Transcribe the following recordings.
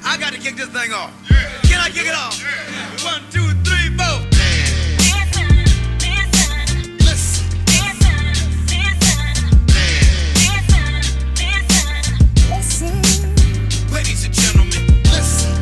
I got to kick this thing off. Can I kick it off? 1, 2, 3, 4. Ladies and gentlemen, listen.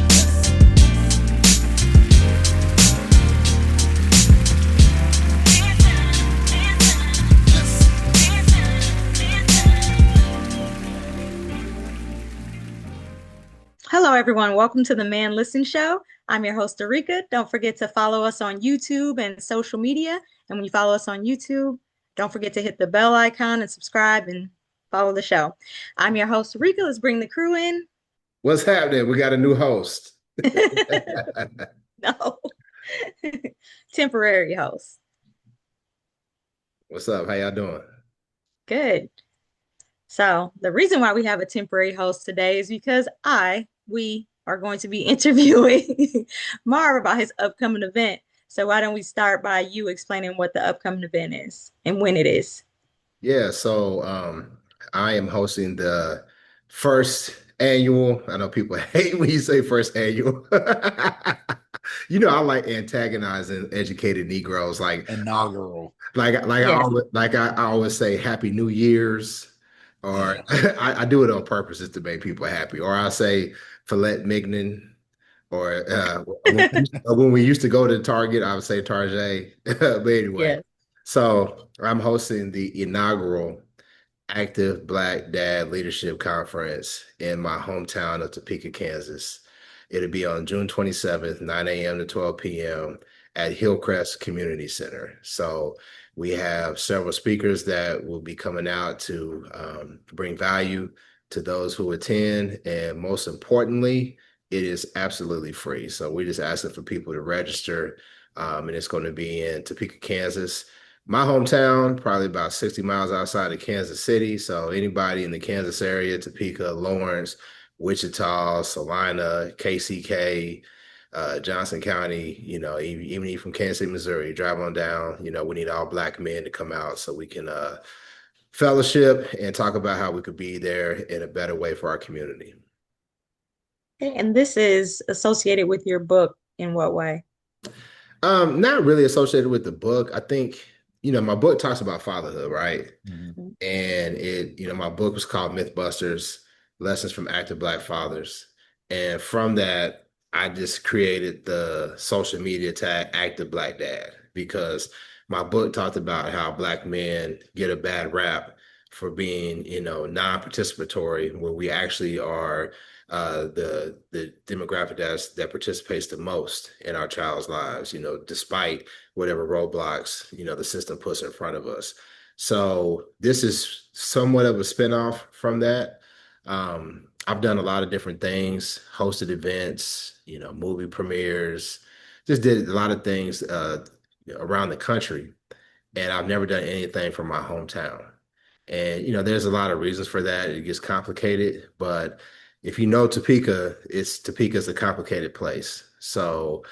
Hello, everyone. Welcome to the Man Listen Show. I'm your host, Arika. Don't forget to follow us on YouTube and social media. And when you follow us on YouTube, don't forget to hit the bell icon and subscribe and follow the show. I'm your host, Arika. Let's bring the crew in. What's happening? We got a new host. No, temporary host. What's up? How y'all doing? Good. So the reason why we have a temporary host today is because we are going to be interviewing Marv about his upcoming event. So why don't we start by you explaining what the upcoming event is and when it is? Yeah, so I am hosting the first annual. I know people hate when you say first annual. You know, I like antagonizing educated Negroes, like inaugural. I always say Happy New Year's, or I do it on purpose just to make people happy. Or I say Filet Mignon, or when we used to go to Target, I would say Target. But anyway, Yes. so I'm hosting the inaugural Active Black Dad Leadership Conference in my hometown of Topeka, Kansas. It'll be on June 27th, 9 a.m. to 12 p.m. at Hillcrest Community Center. So we have several speakers that will be coming out to bring value to those who attend. And most importantly, it is absolutely free. So we're just asking for people to register. And it's going to be in Topeka, Kansas. My hometown, probably about 60 miles outside of Kansas City. So anybody in the Kansas area, Topeka, Lawrence, Wichita, Salina, KCK, Johnson County, you know, even from Kansas City, Missouri, drive on down. You know, we need all Black men to come out so we can fellowship and talk about how we could be there in a better way for our community. And this is associated with your book in what way? Not really associated with the book. I think, you know, my book talks about fatherhood, right? Mm-hmm. And my book was called Mythbusters: Lessons from Active Black Fathers. And from that, I just created the social media tag Active Black Dad, because my book talked about how Black men get a bad rap for being, non-participatory, when we actually are the demographic that participates the most in our child's lives, despite whatever roadblocks, the system puts in front of us. So this is somewhat of a spinoff from that. I've done a lot of different things, hosted events, movie premieres, just did a lot of things around the country. And I've never done anything from my hometown. And, there's a lot of reasons for that. It gets complicated, but if you know Topeka, Topeka's a complicated place. So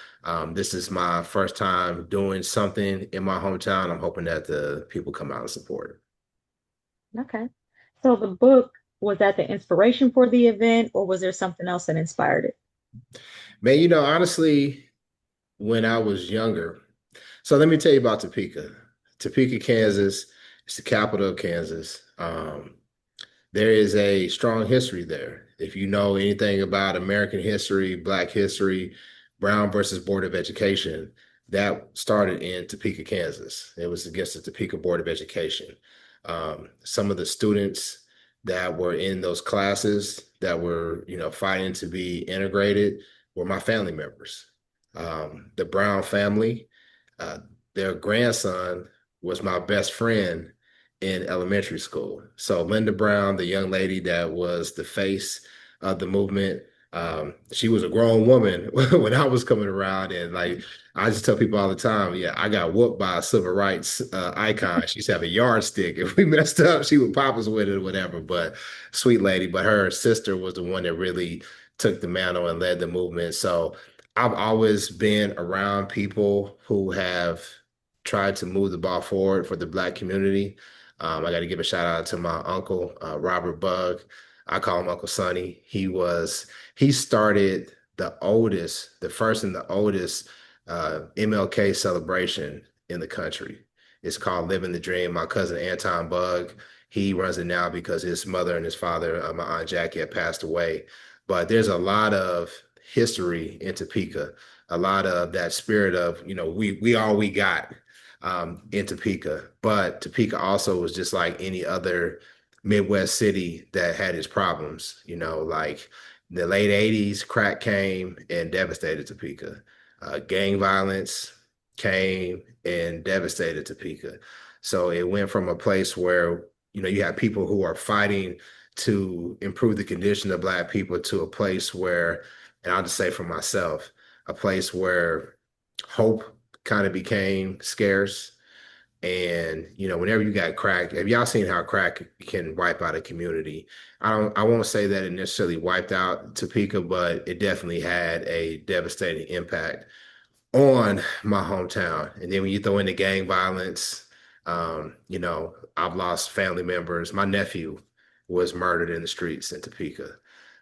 this is my first time doing something in my hometown. I'm hoping that the people come out and support it. Okay. So the book, was that the inspiration for the event, or was there something else that inspired it? Man, honestly, when I was younger, so let me tell you about Topeka. Topeka, Kansas, it's the capital of Kansas. There is a strong history there. If you know anything about American history, Black history, Brown versus Board of Education, that started in Topeka, Kansas. It was against the Topeka Board of Education. Some of the students that were in those classes that were, fighting to be integrated were my family members. The Brown family, their grandson was my best friend in elementary school. So Linda Brown, the young lady that was the face of the movement, she was a grown woman when I was coming around. And I just tell people all the time, yeah, I got whooped by a civil rights icon. She used to have a yardstick. If we messed up, she would pop us with it or whatever. But sweet lady, but her sister was the one that really took the mantle and led the movement. So I've always been around people who have tried to move the ball forward for the Black community. I got to give a shout out to my uncle, Robert Bugg. I call him Uncle Sonny. He started the first and the oldest MLK celebration in the country. It's called Living the Dream. My cousin Anton Bug, he runs it now because his mother and his father, my Aunt Jackie, had passed away. But there's a lot of history in Topeka, a lot of that spirit of, we all we got in Topeka. But Topeka also was just like any other Midwest city that had its problems, like in the late 80s, crack came and devastated Topeka. Gang violence came and devastated Topeka. So it went from a place where, you have people who are fighting to improve the condition of Black people to a place where, and I'll just say for myself, a place where hope kind of became scarce. And whenever you got crack, have y'all seen how crack can wipe out a community? I won't say that it necessarily wiped out Topeka, but it definitely had a devastating impact on my hometown. And then when you throw in the gang violence, I've lost family members. My nephew was murdered in the streets in Topeka.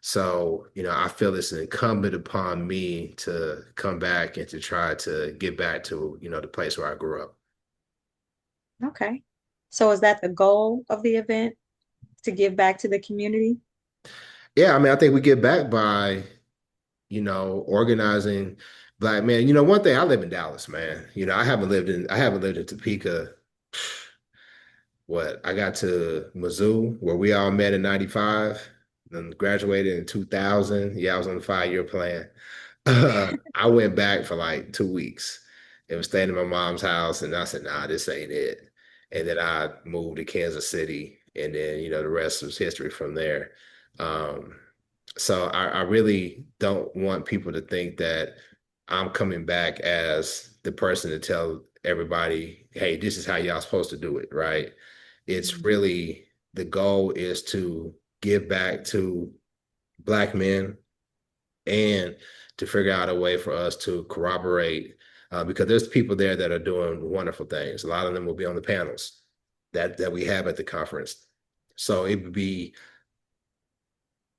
So, I feel it's incumbent upon me to come back and to try to get back to, the place where I grew up. Okay. So is that the goal of the event, to give back to the community? Yeah, I mean, I think we get back by, organizing Black men. One thing, I live in Dallas, man. I haven't lived in Topeka. What, I got to Mizzou, where we all met in 95, then graduated in 2000. Yeah, I was on the 5-year plan. I went back for like 2 weeks and was staying in my mom's house, and I said, nah, this ain't it. And then I moved to Kansas City, and then, the rest was history from there. Um, so I really don't want people to think that I'm coming back as the person to tell everybody, hey, this is how y'all supposed to do it, right? It's Mhm. really, the goal is to give back to Black men and to figure out a way for us to corroborate, because there's people there that are doing wonderful things. A lot of them will be on the panels that we have at the conference. So it would be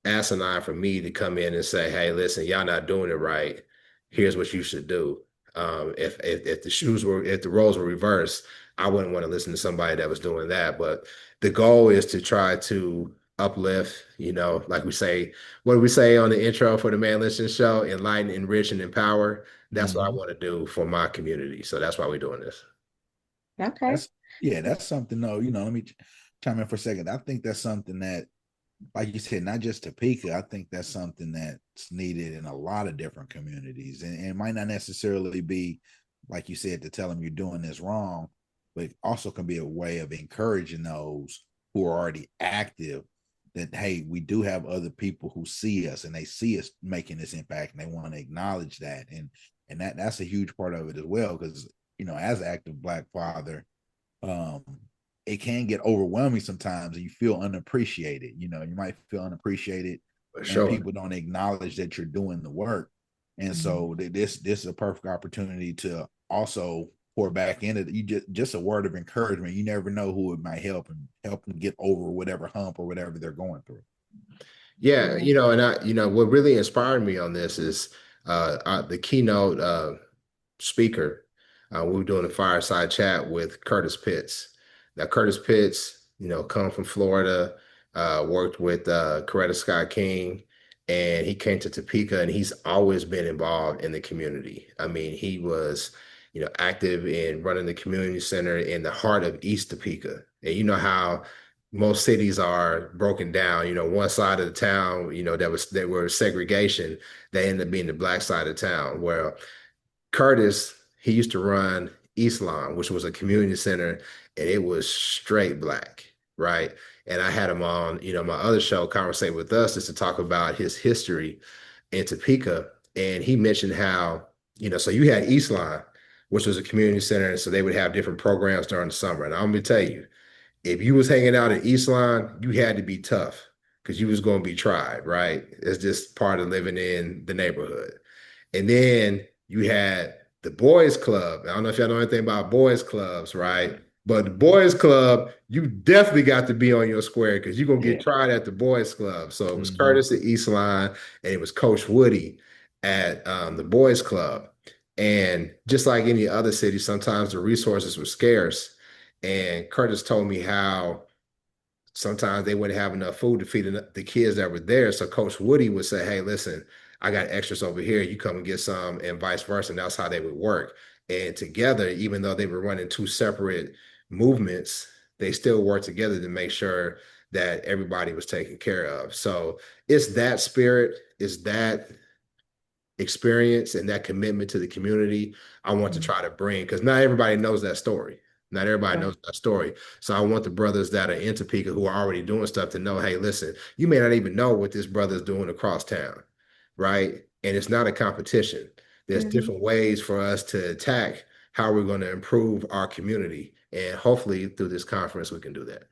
asinine for me to come in and say, "Hey, listen, y'all not doing it right. Here's what you should do." If the roles were reversed, I wouldn't want to listen to somebody that was doing that. But the goal is to try to uplift, like we say, what do we say on the intro for the Man Listen Show? Enlighten, enrich, and empower. That's what I Mhm. want to do for my community. So that's why we're doing this. Okay. That's yeah, that's something though. Let me chime in for a second. I think that's something that, like you said, not just Topeka. I think that's something that's needed in a lot of different communities, and it might not necessarily be, like you said, to tell them you're doing this wrong, but it also can be a way of encouraging those who are already active that, hey, we do have other people who see us and they see us making this impact and they want to acknowledge that, and that's a huge part of it as well, because as an active Black father, um it can get overwhelming sometimes and you feel unappreciated. You might feel unappreciated For and sure. people don't acknowledge that you're doing the work. And Mhm. so this is a perfect opportunity to also pour back into it. You just a word of encouragement. You never know who it might help them get over whatever hump or whatever they're going through. Yeah, Yeah. what really inspired me on this is the keynote speaker. We were doing a fireside chat with Curtis Pitts. Now, Curtis Pitts, come from Florida, worked with Coretta Scott King, and he came to Topeka, and he's always been involved in the community. I mean, he was, active in running the community center in the heart of East Topeka. And you know how most cities are broken down. One side of the town, that were segregation, they ended up being the Black side of town. Where Curtis, he used to run East Lawn, which was a community center, and it was straight Black, right? And I had him on, my other show, Conversate with Us, just to talk about his history in Topeka. And he mentioned how, so you had East Lawn, which was a community center, and so they would have different programs during the summer. And I'm gonna tell you, if you was hanging out at East Line, you had to be tough because you was going to be tried, right? It's just part of living in the neighborhood. And then you had the boys club. I don't know if y'all know anything about boys clubs, right? But the boys club, you definitely got to be on your square because you're gonna get Yeah. tried at the boys club. So it was Mhm. Curtis at East Line, and it was Coach Woody at the boys club. And just like any other city, sometimes the resources were scarce. And Curtis told me how sometimes they wouldn't have enough food to feed the kids that were there. So Coach Woody would say, "Hey, listen, I got extras over here. You come and get some," and vice versa. And that's how they would work. And together, even though they were running two separate movements, they still worked together to make sure that everybody was taken care of. So it's that spirit, it's that experience and that commitment to the community I want to try to bring, because not everybody knows that story. Not everybody Right. knows that story. So I want the brothers that are in Topeka who are already doing stuff to know, hey, listen, you may not even know what this brother is doing across town, right? And it's not a competition. There's Mhm. different ways for us to attack how we're going to improve our community. And hopefully through this conference, we can do that.